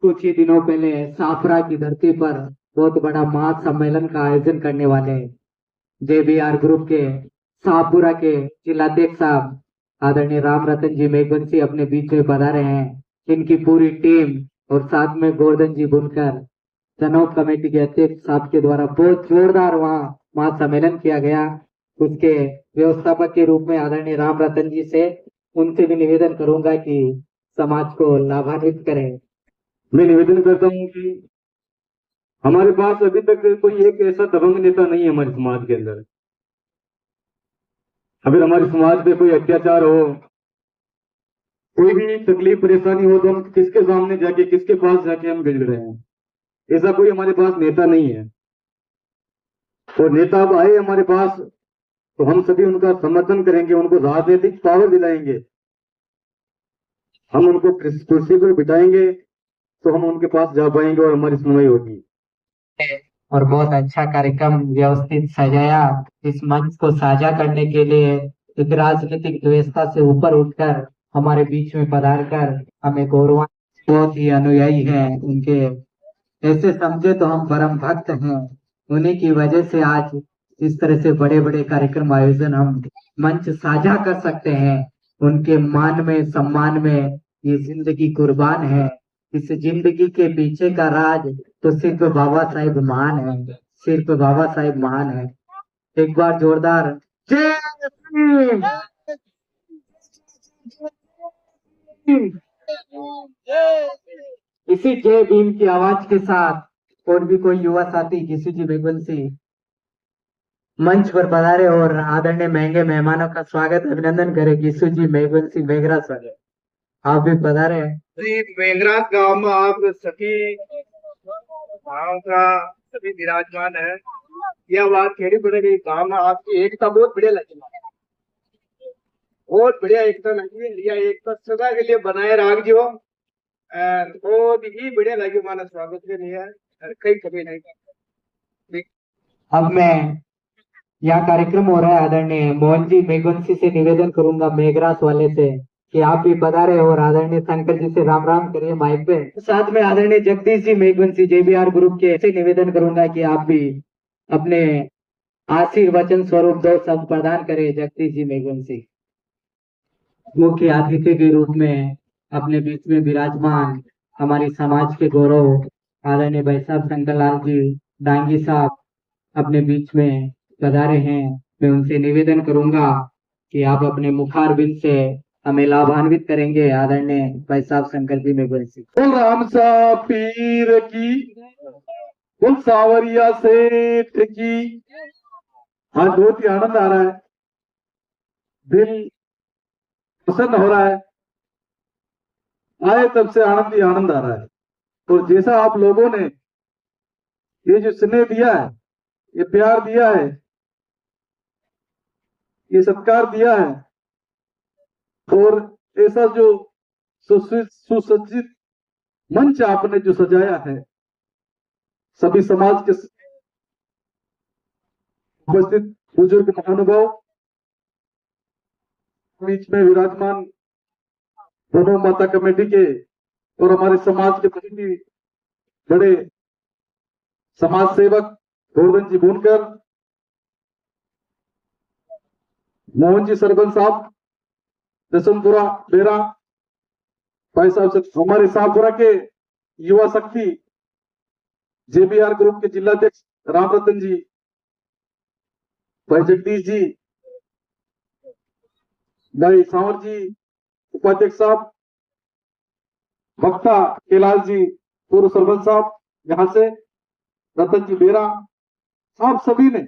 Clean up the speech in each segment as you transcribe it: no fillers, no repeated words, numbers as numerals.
कुछ ही दिनों पहले साफरा की धरती पर बहुत बड़ा महासम्मेलन का आयोजन करने वाले हैं। JBR ग्रुप के शाहपुरा के जिलाध्यक्ष साहब आदरणीय राम रतन जी मेघवंशी अपने बीच में पधारे हैं। इनकी पूरी टीम और साथ में गोवर्धन जी बुनकर जनोब कमेटी के अध्यक्ष साहब के द्वारा बहुत जोरदार वहाँ महासम्मेलन किया गया। उसके व्यवस्थापक के रूप में आदरणीय राम रतन जी से उनसे भी निवेदन करूंगा कि समाज को लाभान्वित करें। मैं निवेदन करता हूँ कि हमारे पास अभी तक कोई एक ऐसा दबंग नेता नहीं है हमारे समाज के अंदर। अगर हमारे समाज पे कोई अत्याचार हो, कोई भी तकलीफ परेशानी हो, तो हम किसके सामने जाके, किसके पास जाके हम गिड़ रहे हैं? ऐसा कोई हमारे पास नेता नहीं है। और नेता अब आए हमारे पास तो हम सभी उनका समर्थन करेंगे, उनको राजनीतिक पावर दिलाएंगे, हम उनको कुर्सी पर बिठाएंगे तो हम उनके पास जा पाएंगे और हमारी सुनवाई होगी। और बहुत अच्छा कार्यक्रम व्यवस्थित सजाया। इस मंच को साझा करने के लिए एक राजनीतिक व्यवस्था से ऊपर उठकर हमारे बीच में पधार कर हमें गौरव, बहुत ही अनुयायी हैं उनके। ऐसे समझे तो हम परम भक्त हैं। उन्हीं की वजह से आज इस तरह से बड़े बड़े कार्यक्रम आयोजन हम मंच साझा कर सकते हैं। उनके मान में सम्मान में ये जिंदगी कुर्बान है। इस जिंदगी के पीछे का राज तो सिर्फ बाबा साहेब महान है, सिर्फ बाबा साहेब महान है। एक बार जोरदार जय भीम। इसी जय भीम की आवाज के साथ और भी कोई युवा साथी किसी जी मेघवंशी मंच पर पधारे और आदरणीय महंगे मेहमानों का स्वागत अभिनंदन करे। किशु जी मेघवंशी मेघरा स्वागत, आप भी पधारे हैं। जी मेघराज गांव में आप सभी गांव का सभी विराजमान है। यह बात कहनी पड़ेगी, गांव में आपकी एकता बहुत बढ़िया लगी, बहुत बढ़िया एकता लगी। लिया एकता सदा के लिए बनाए रख जो, बहुत ही बढ़िया लगी। माना स्वागत के लिए कहीं कभी नहीं। अब मैं यह कार्यक्रम हो रहा है आदरणीय मोहन जी मेघवंशी से निवेदन करूंगा मेघरास वाले से कि आप भी पधारे और आदरणीय शंकर जी से राम राम करिए माइक पे। साथ में आदरणीय जगदीश जी मेघवंशी JBR ग्रुप के से निवेदन करूंगा कि आप भी अपने आशीर्वचन स्वरूप दो शब्द प्रदान करें। जगदीश जी मेघवंशी मुख्य अतिथि के रूप में अपने बीच में विराजमान हमारी समाज के गौरव आदरणीय भाई साहब शंकर लाल जी डांगी साहब अपने बीच में पधारे हैं। मैं उनसे निवेदन करूंगा कि आप अपने मुखारबिंद से हमें लाभान्वित करेंगे। आदरणीय भाई साहब शंकर जी मेघवंशी। बोल राम सा पीर की, बोल सावरिया सेठ की। आज बहुत ही आनंद आ रहा है, दिल प्रसन्न हो रहा है। आए तब से आनंद ही आनंद आ रहा है। और जैसा आप लोगों ने ये जो स्नेह दिया है, ये प्यार दिया है, ये सत्कार दिया है, और ऐसा जो सुसज्जित मंच आपने जो सजाया है, सभी समाज के उपस्थित बुजुर्ग महानुभाव, बीच में विराजमान दोनों माता कमेटी के और हमारे समाज के सभी बड़े समाज सेवक गोवर्धन जी बुनकर, मोहन जी सरपंच साहब, दसमपुरा बेरा भाई साहब, हमारे शाहपुरा के युवा शक्ति JBR ग्रुप के जिलाध्यक्ष राम रतन जी, भाई जगदीश जी, भाई सांवर जी उपाध्यक्ष साहब, भक्ता कैलाश जी पूर्व सरपंच साहब यहाँ से, रतन जी बेरा साहब, सभी ने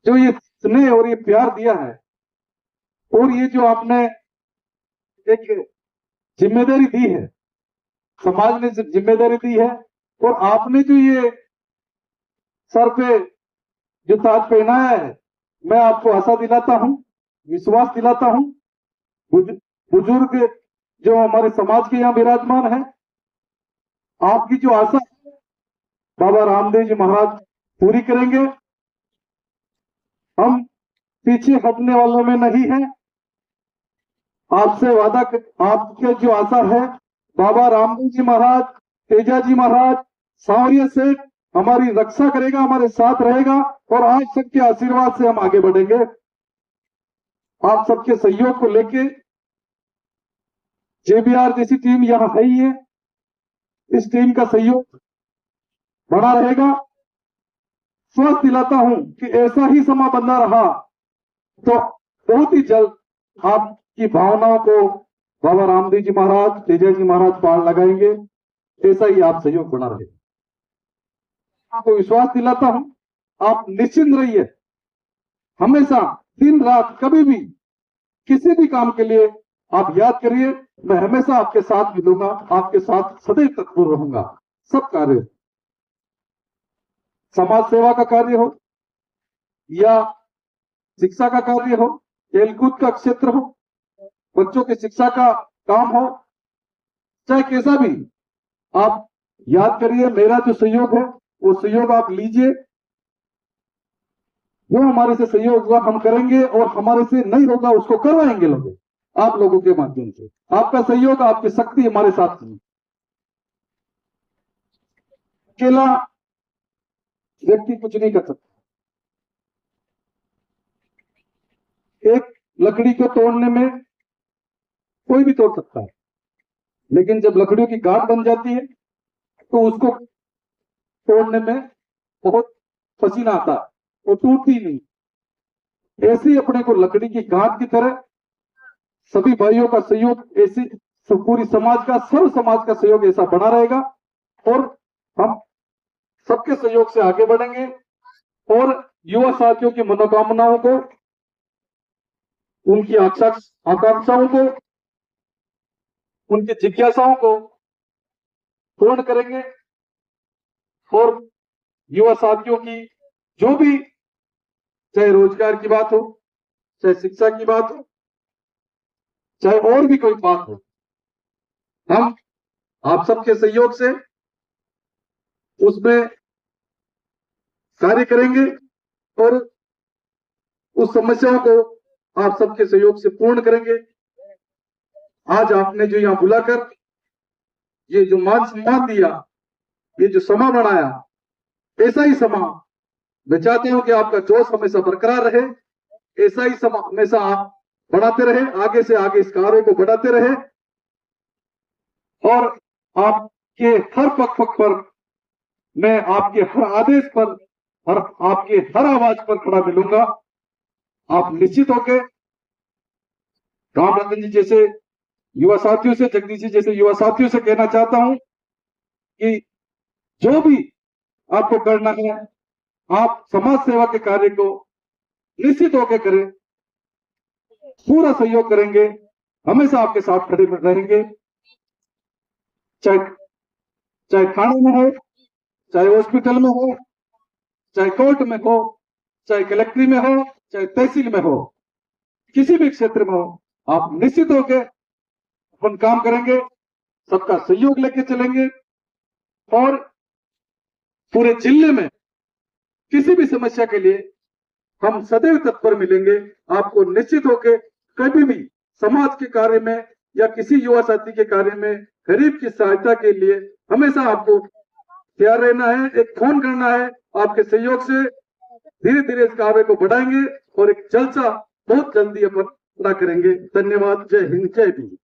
जो ये स्नेह और ये प्यार दिया है, और ये जो आपने एक जिम्मेदारी दी है, समाज ने जिम्मेदारी दी है, और आपने जो ये सर पे जो ताज पहनाया है, मैं आपको आशा दिलाता हूं, विश्वास दिलाता हूं, बुजुर्ग जो हमारे समाज के यहाँ विराजमान है, आपकी जो आशा बाबा रामदेव जी महाराज पूरी करेंगे। हम पीछे हटने वालों में नहीं है। आपसे वादा, आपके जो आशा है बाबा रामदेव जी महाराज, तेजा जी महाराज, सांवरिया सेठ हमारी रक्षा करेगा, हमारे साथ रहेगा और आप सबके आशीर्वाद से हम आगे बढ़ेंगे। आप सबके सहयोग को लेके जेबीआर जैसी टीम यहां है ही है, इस टीम का सहयोग बना रहेगा। स्वस्थ दिलाता हूं कि ऐसा ही समा बंधा रहा तो बहुत ही जल्द आपकी भावनाओं को बाबा रामदेव जी महाराज, तेजा जी महाराज पार लगाएंगे। ऐसा ही आप सहयोग बना रहे। आपको विश्वास दिलाता हूं, आप निश्चिंत रहिए। हमेशा दिन रात कभी भी किसी भी काम के लिए आप याद करिए, मैं हमेशा आपके साथ मिलूंगा, आपके साथ सदैव तत्पर रहूंगा। सब कार्य, समाज सेवा का कार्य हो या शिक्षा का कार्य हो, खेलकूद का क्षेत्र हो, बच्चों की शिक्षा का काम हो, चाहे कैसा भी, आप याद करिए मेरा जो सहयोग है वो सहयोग आप लीजिए। जो हमारे से सहयोग हुआ हम करेंगे और हमारे से नहीं होगा उसको करवाएंगे लोग, आप लोगों के माध्यम से। आपका सहयोग, आपकी शक्ति हमारे साथ है। अकेला व्यक्ति कुछ नहीं कर सकता। एक लकड़ी को तोड़ने में कोई भी तोड़ सकता है, लेकिन जब लकड़ियों की गांठ बन जाती है तो उसको तोड़ने में बहुत पसीना आता है, वो टूटती नहीं। ऐसे ही अपने को लकड़ी की गांठ की तरह सभी भाइयों का सहयोग, ऐसे पूरी समाज का, सर्व समाज का सहयोग ऐसा बना रहेगा और हम सबके सहयोग से आगे बढ़ेंगे और युवा साथियों की मनोकामनाओं को, उनकी आकांक्षाओं को, उनकी जिज्ञासाओं को पूर्ण करेंगे और युवा साथियों की जो भी, चाहे रोजगार की बात हो, चाहे शिक्षा की बात हो, चाहे और भी कोई बात हो, हम आप सबके सहयोग से उसमें कार्य करेंगे और उस समस्याओं को आप सबके सहयोग से पूर्ण करेंगे। आज आपने जो यहां बुलाकर ये जो मान सम्मान दिया, ये जो समा बनाया, ऐसा ही समा मैं चाहता हूं कि आपका जोश हमेशा बरकरार रहे। ऐसा ही समा हमेशा आप बढ़ाते रहे, आगे से आगे इस कार्य को बढ़ाते रहे और आपके हर पग पर मैं आपके हर आदेश पर, हर आपके हर आवाज पर खड़ा मिलूंगा। आप निश्चित होकर राम रतन जी जैसे युवा साथियों से, जगदीश जी जैसे युवा साथियों से कहना चाहता हूं कि जो भी आपको करना है, आप समाज सेवा के कार्य को निश्चित होकर करें, पूरा सहयोग करेंगे, हमेशा आपके साथ खड़े रहेंगे। चाहे थाने में हो, चाहे हॉस्पिटल में हो, चाहे कोर्ट में हो, चाहे कलेक्ट्री में हो, चाहे तहसील में हो, किसी भी क्षेत्र में हो, आप निश्चित होकर अपन काम करेंगे, सबका सहयोग लेके चलेंगे और पूरे जिले में किसी भी समस्या के लिए हम सदैव तत्पर मिलेंगे। आपको निश्चित होकर कभी भी समाज के कार्य में या किसी युवा साथी के कार्य में, गरीब की सहायता के लिए हमेशा आपको तैयार रहना है। एक फोन करना है, आपके सहयोग से धीरे धीरे इस कार्य को बढ़ाएंगे और एक जलसा बहुत जल्दी अपन पूरा करेंगे। धन्यवाद। जय हिंद, जय भीम।